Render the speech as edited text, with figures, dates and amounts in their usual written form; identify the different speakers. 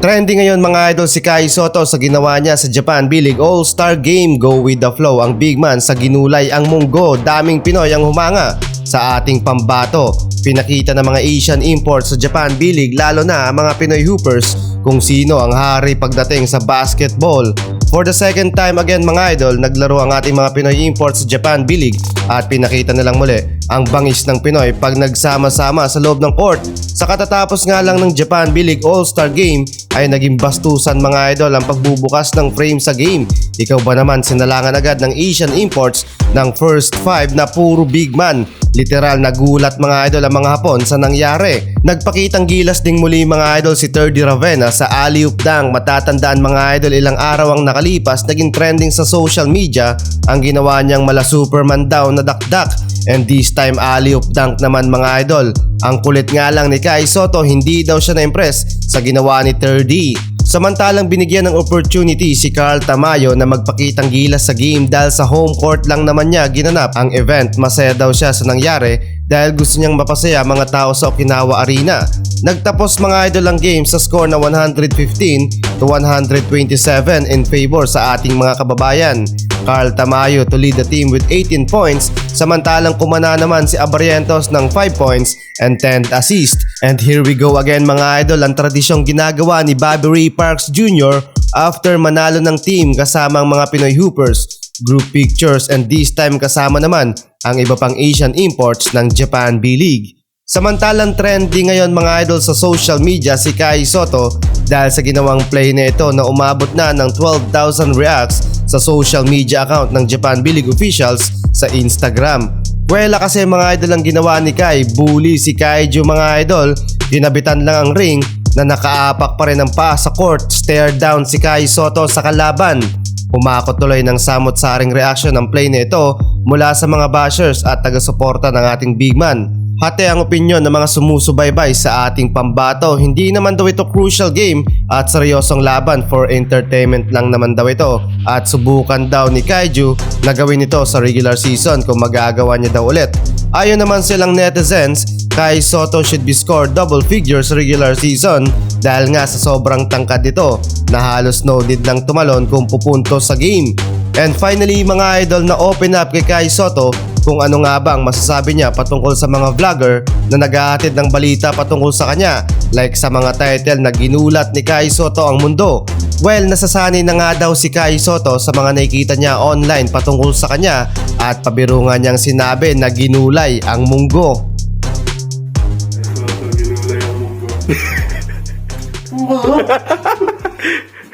Speaker 1: Trending ngayon mga idol si Kai Sotto sa ginawa niya sa Japan B-League All-Star Game. Go with the flow ang big man sa ginulay ang munggo. Daming Pinoy ang humanga sa ating pambato. Pinakita ng mga Asian imports sa Japan B-League lalo na ang mga Pinoy hoopers kung sino ang hari pagdating sa basketball. For the second time again mga idol, naglaro ang ating mga Pinoy imports sa Japan B-League at pinakita nilang muli ang bangis ng Pinoy pag nagsama-sama sa loob ng court. Sa katatapos nga lang ng Japan B-League All-Star Game ay naging bastusan mga idol ang pagbubukas ng frame sa game. Ikaw ba naman sinalangan agad ng Asian imports ng first 5 na puro big man? Literal nagulat mga idol ang mga Hapon sa nangyari. Nagpakitang gilas ding muli mga idol si Terdy Ravenna sa alley-oop dunk. Matatandaan mga idol ilang araw ang nakalipas naging trending sa social media ang ginawa niyang mala Superman daw na dakdak. And this time alley-oop dunk naman mga idol. Ang kulit nga lang ni Kai Sotto, hindi daw siya na-impress sa ginawa ni Terdy. Samantalang binigyan ng opportunity si Carl Tamayo na magpakitang gilas sa game dahil sa home court lang naman niya ginanap ang event. Masaya daw siya sa nangyari dahil gusto niyang mapasaya mga tao sa Okinawa Arena. Nagtapos mga idol ang game sa score na 115 to 127 in favor sa ating mga kababayan. Carl Tamayo to lead the team with 18 points, samantalang kumana naman si Abarrientos ng 5 points and 10 assists. And here we go again mga idol, ang tradisyong ginagawa ni Bobby Ray Parks Jr. after manalo ng team kasama ang mga Pinoy hoopers, group pictures, and this time kasama naman ang iba pang Asian imports ng Japan B-League. Samantalang trending ngayon mga idol sa social media si Kai Sotto dahil sa ginawang play na ito na umabot na ng 12,000 reacts sa social media account ng Japan B-League officials sa Instagram. Wala kasi mga idol ang ginawa ni Kai, bully si Kaiju mga idol, dinabitan lang ang ring na nakaapak pa rin ang paa sa court, stare down si Kai Sotto sa kalaban. Humakot tuloy ng samot-saring reaction ang play na ito mula sa mga bashers at taga-suporta ng ating big man. Hati ang opinyon ng mga sumusubaybay sa ating pambato. Hindi naman daw ito crucial game at seryosong laban, for entertainment lang naman daw ito. At subukan daw ni Kaiju na gawin ito sa regular season kung magagawa niya daw ulit. Ayon naman silang netizens, Kai Sotto should be scored double figures regular season dahil nga sa sobrang tangkad nito na halos no need lang tumalon kung pupunto sa game. And finally mga idol, na open up kay Kai Sotto kung ano nga ba ang masasabi niya patungkol sa mga vlogger na naghahatid ng balita patungkol sa kanya, like sa mga title na ginulat ni Kai Sotto ang mundo. Well, nasasanay na nga daw si Kai Sotto sa mga nakikita niya online patungkol sa kanya at pabirungan niyang sinabi na ginulay ang munggo.
Speaker 2: Ginulay ang munggo.